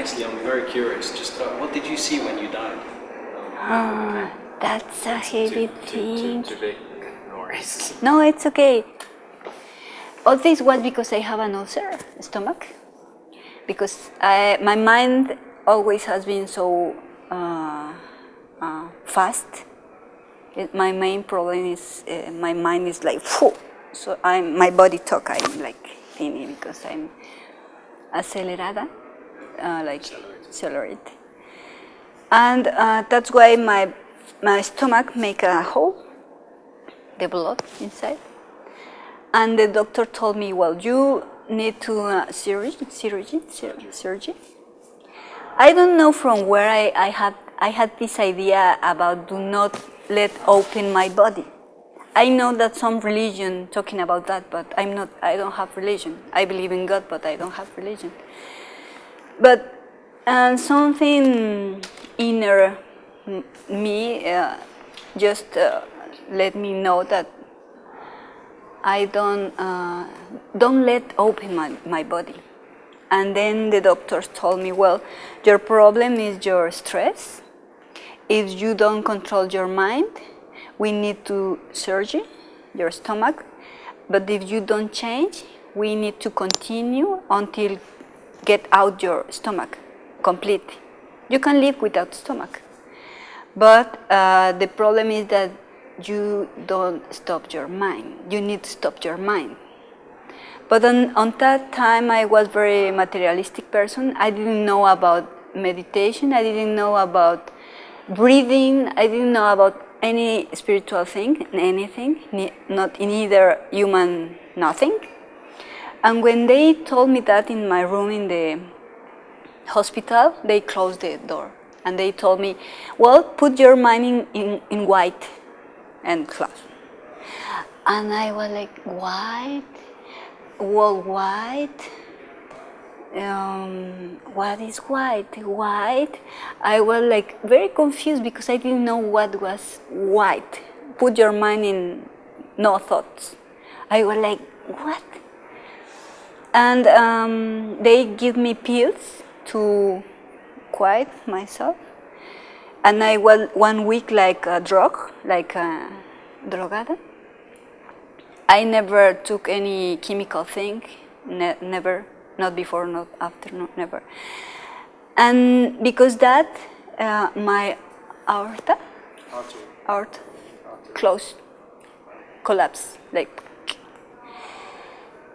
Actually, I'm very curious. Just what did you see when you died? That's a heavy thing. Too big noise. No, it's okay. All this was because I have an ulcer stomach. Because my mind always has been so fast. My main problem is my mind is like, phew. So my body talk, I'm like thinking because I'm acelerada, like accelerate. And that's why my stomach make a hole, the blood inside. And the doctor told me, well, you need to surgery. I don't know from where I had this idea about do not let open my body. I know that some religion talking about that, but I don't have religion. I believe in God, but I don't have religion. But something inner me just let me know that I don't let open my body. And then the doctors told me, well, your problem is your stress. If you don't control your mind, we need to surgery your stomach. But if you don't change, we need to continue until get out your stomach completely. You can live without stomach. But the problem is that you don't stop your mind. You need to stop your mind. But on that time, I was very materialistic person. I didn't know about meditation. I didn't know about breathing. I didn't know about any spiritual thing, anything, not in either human, nothing. And when they told me that in my room in the hospital, they closed the door. And they told me, well, put your mind in white and close. And I was like, white? Well, white? What is white? White? I was like very confused because I didn't know what was white. Put your mind in no thoughts. I was like, what? And they give me pills to quiet myself. And I was 1 week like a drug, like a drogada. I never took any chemical thing, never, not before, not after, no, never. And because that, my aorta closed, collapsed, like.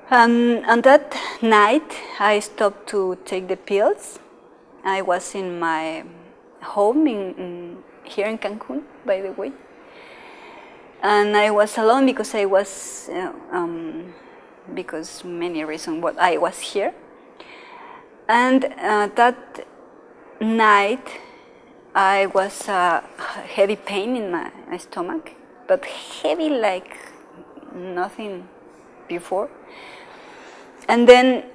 And that night, I stopped to take the pills. I was in my home here in Cancun, by the way. And I was alone because I was, because many reasons, but I was here. And that night, I was heavy pain in my stomach, but heavy like nothing before. And then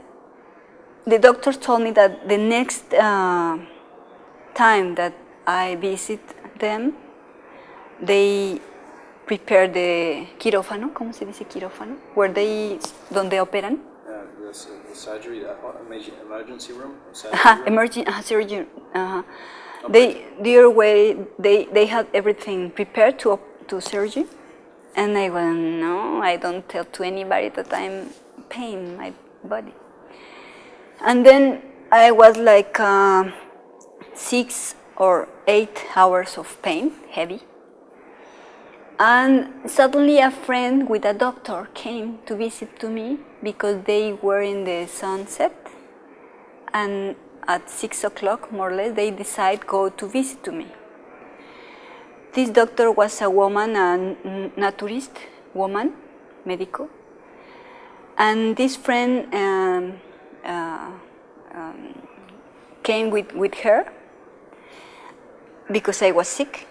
the doctors told me that the next time that I visit them, they prepare the quirófano, ¿cómo se dice quirófano? Donde operan. The surgery, emergency room. Emergency surgery. They had everything prepared to surgery, and I went, no, I don't tell to anybody that I'm pain my body. And then I was like 6 or 8 hours of pain, heavy. And suddenly a friend with a doctor came to visit to me because they were in the sunset. And at 6 o'clock, more or less, they decide go to visit to me. This doctor was a woman, a naturist woman, medico. And this friend came with her because I was sick.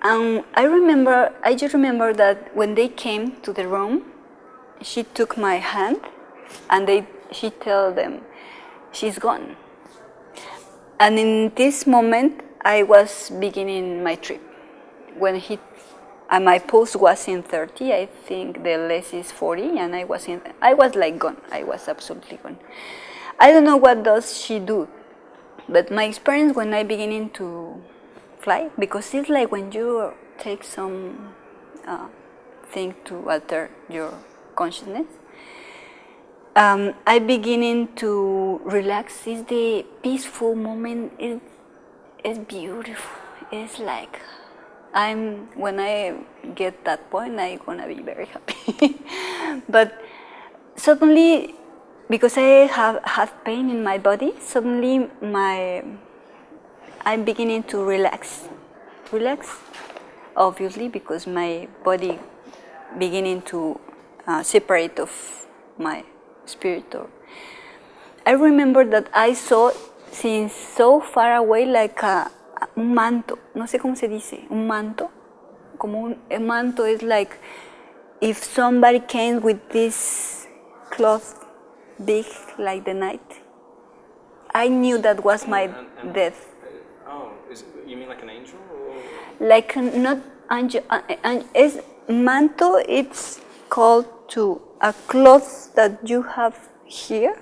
And I just remember that when they came to the room, she took my hand and she told them, she's gone. And in this moment, I was beginning my trip. When my pulse was in 30, I think the less is 40, and I was like gone. I was absolutely gone. I don't know what does she do But my experience when I beginning to fly, because it's like when you take some thing to alter your consciousness, I beginning to relax. It's the peaceful moment. It's beautiful. It's like when I get that point, I'm gonna be very happy. But suddenly, because I have had pain in my body, suddenly I'm beginning to relax. Relax, obviously, because my body beginning to separate of my spirit. I remember that I saw since so far away like un manto, no sé cómo se dice, un manto, como un manto is like if somebody came with this cloth big like the night. I knew that was my death. Oh, you mean like an angel? Or? Like not angel, is manto. It's called to a cloth that you have here.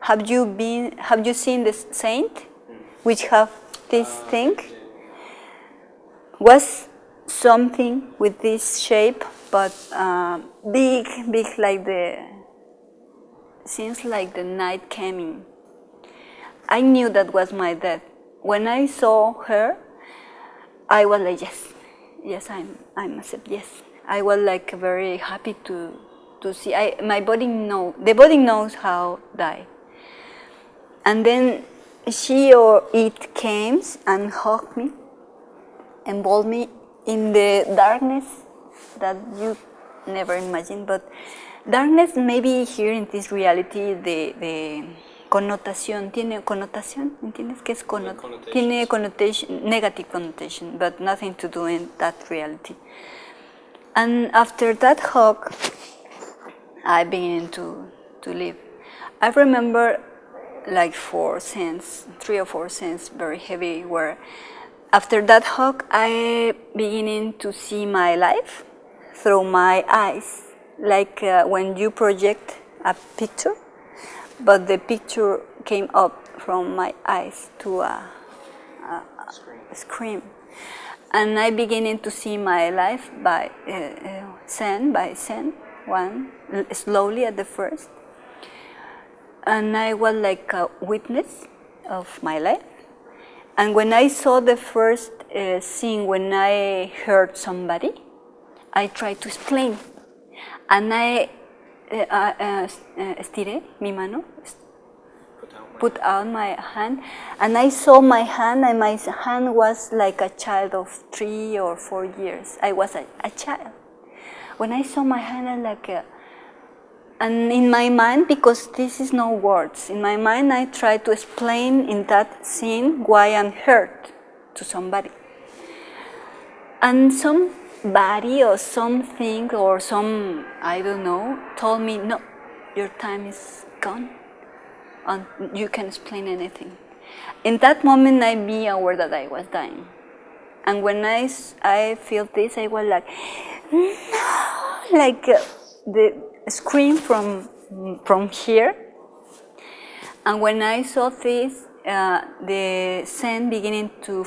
Have you seen the saint, which have this thing? Was something with this shape, but big, like seems like the night coming. I knew that was my death. When I saw her, I was like, yes, I'm accept, yes. I was like very happy to see. My body the body knows how die. And then she or it came and hugged me, involved me in the darkness that you never imagined. But darkness, maybe here in this reality, the connotación, tiene connotación, ¿entiendes qué es tiene connotation, negative connotation, but nothing to do in that reality. And after that hug, I began to live. I remember like 3 or 4 cents, very heavy, where after that hug, I beginning to see my life through my eyes, like when you project a picture, but the picture came up from my eyes to a screen. And I beginning to see my life by scene by scene, slowly at the first. And I was like a witness of my life. And when I saw the first scene, when I heard somebody, I tried to explain. And I estiré mi mano, put out my hand, and I saw my hand, and my hand was like a child of 3 or 4 years. I was a child. When I saw my hand, I like and in my mind, because this is no words, in my mind I try to explain in that scene why I'm hurt to somebody. And somebody or something or some, I don't know, told me, no, your time is gone and you can explain anything. In that moment I be aware that I was dying. And when I feel this, I was like, no, like the scream from here. And when I saw this, the scene beginning to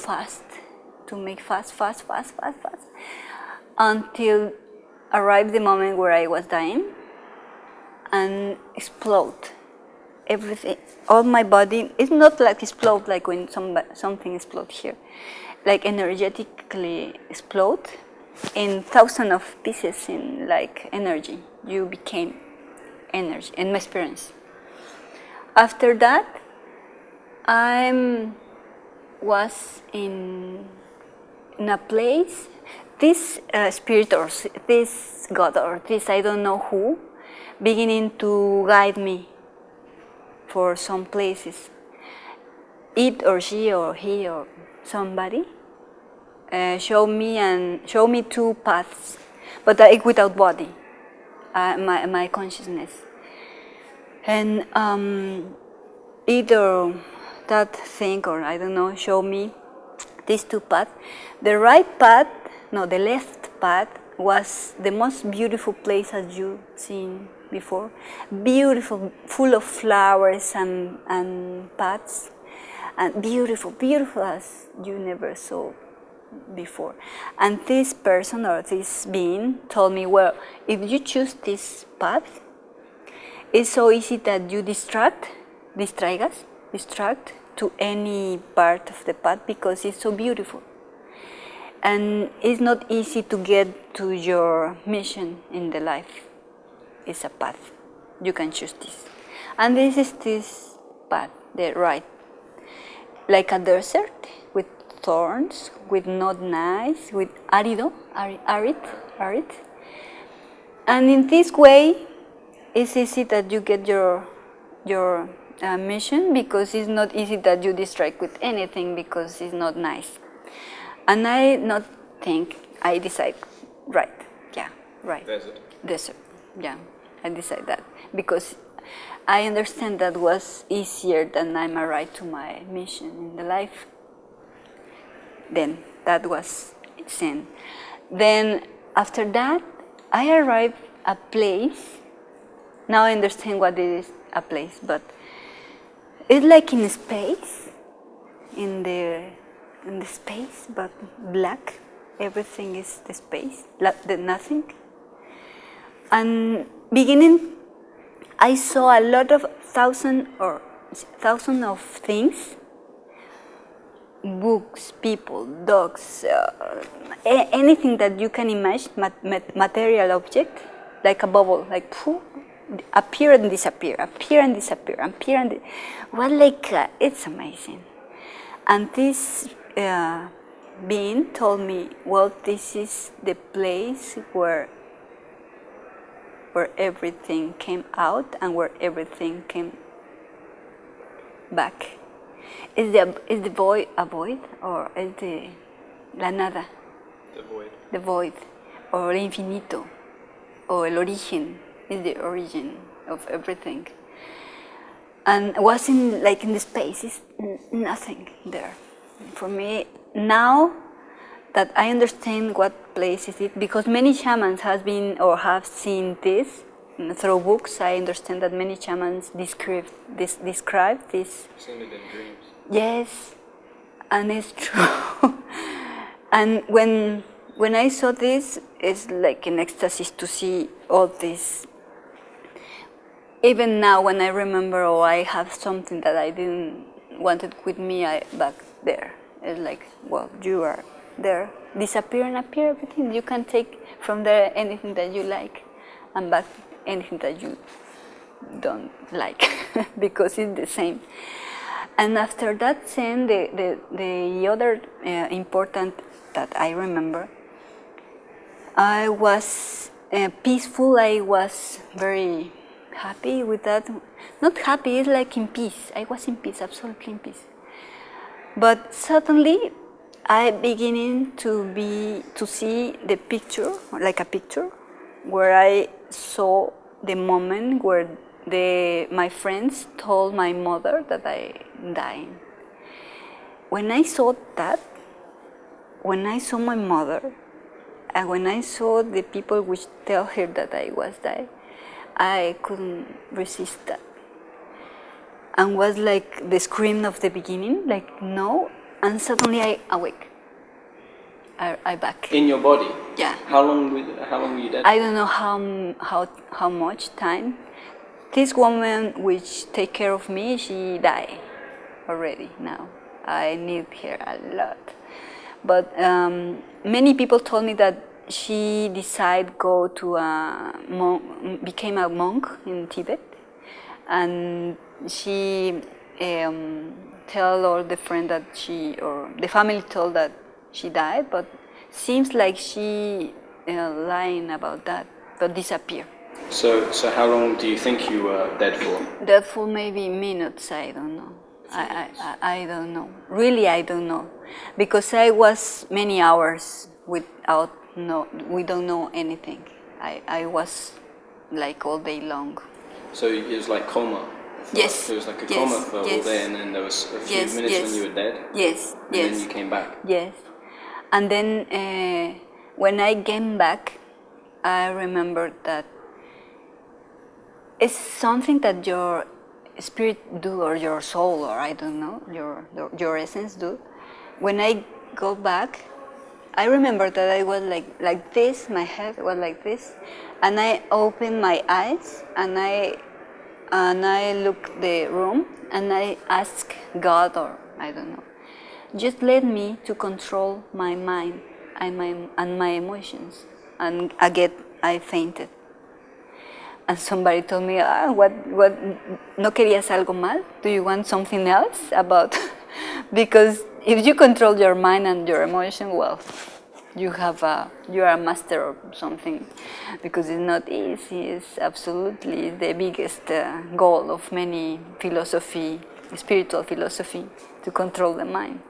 make fast, until arrived the moment where I was dying and explode. Everything, all my body, it's not like explode like when something explodes here, like energetically explode in thousands of pieces in like energy. You became energy in my experience. After that, I was in a place, this spirit or this God or this I don't know who, beginning to guide me for some places. It or she or he or somebody show me 2 paths, but without body. My consciousness, and either that thing or I don't know, show me these 2 paths. The right path, no, the left path was the most beautiful place as you seen before. Beautiful, full of flowers and paths. and beautiful, beautiful as you never saw before. And this person or this being told me, well, if you choose this path, it's so easy that you distract to any part of the path because it's so beautiful. And it's not easy to get to your mission in the life. It's a path. You can choose this. And this is this path, the right. Like a desert with thorns, with not nice, with arid. And in this way, it's easy that you get your mission because it's not easy that you distract with anything because it's not nice. And I not think, I decide, right, yeah, right. Desert, yeah, I decide that because I understand that was easier than I'm arrived to my mission in the life. Then that was Zen. Then after that, I arrived at a place. Now I understand what it is a place, but it's like in space, in the space, but black. Everything is the space, the nothing. And beginning, I saw a lot of thousands of things, books, people, dogs, anything that you can imagine, material object, like a bubble, like poof, appear and disappear, appear and disappear, appear and well, like it's amazing. And this being told me, well, this is the place where everything came out and where everything came back. Is the void a void, or is the la nada? The void. The void, or el infinito, or el origen, is the origin of everything. And wasn't like in the space, it's nothing there. For me, now that I understand what place is it, because many shamans has been or have seen this through books. I understand that many shamans describe this. Seen it in dreams. Yes, and it's true. And when I saw this, it's like an ecstasy to see all this. Even now, when I remember, or I have something that I didn't want it with me, back there. It's like, well, you are there, disappear and appear, everything. You can take from there anything that you like, and back anything that you don't like, because it's the same. And after that scene, the other important that I remember, I was peaceful. I was very happy with that. Not happy, it's like in peace. I was in peace, absolutely in peace. But suddenly, I beginning to see the picture, like a picture, where I saw the moment where my friends told my mother that I dying. When I saw that, when I saw my mother, and when I saw the people which tell her that I was dying, I couldn't resist that. And was like the scream of the beginning, like no, and suddenly I awake. I back. In your body? Yeah. How long were you dead? I don't know how much time. This woman which take care of me, she died already now. I need her a lot. But many people told me that she decided go to became a monk in Tibet, and she tell all the friend that the family told that she died, but seems like she lying about that, but disappear. So how long do you think you were dead for? Dead for maybe minutes, I don't know. I don't know. Really, I don't know. Because I was many hours without, we don't know anything. I was like all day long. So it was like coma? Yes. It was like a coma for all day, and then there was a few minutes when you were dead? Yes, and then you came back? Yes. And then when I came back, I remembered that it's something that your spirit do, or your soul, or I don't know, your essence do. When I go back, I remember that I was like this, my head was like this, and I opened my eyes and I looked the room and I asked God, or I don't know, just let me to control my mind and my emotions. And again, I fainted. And somebody told me, what, ¿no querías algo mal? Do you want something else about? Because if you control your mind and your emotion, well, you are a master of something. Because it's not easy. It's absolutely the biggest goal of many spiritual philosophy, to control the mind.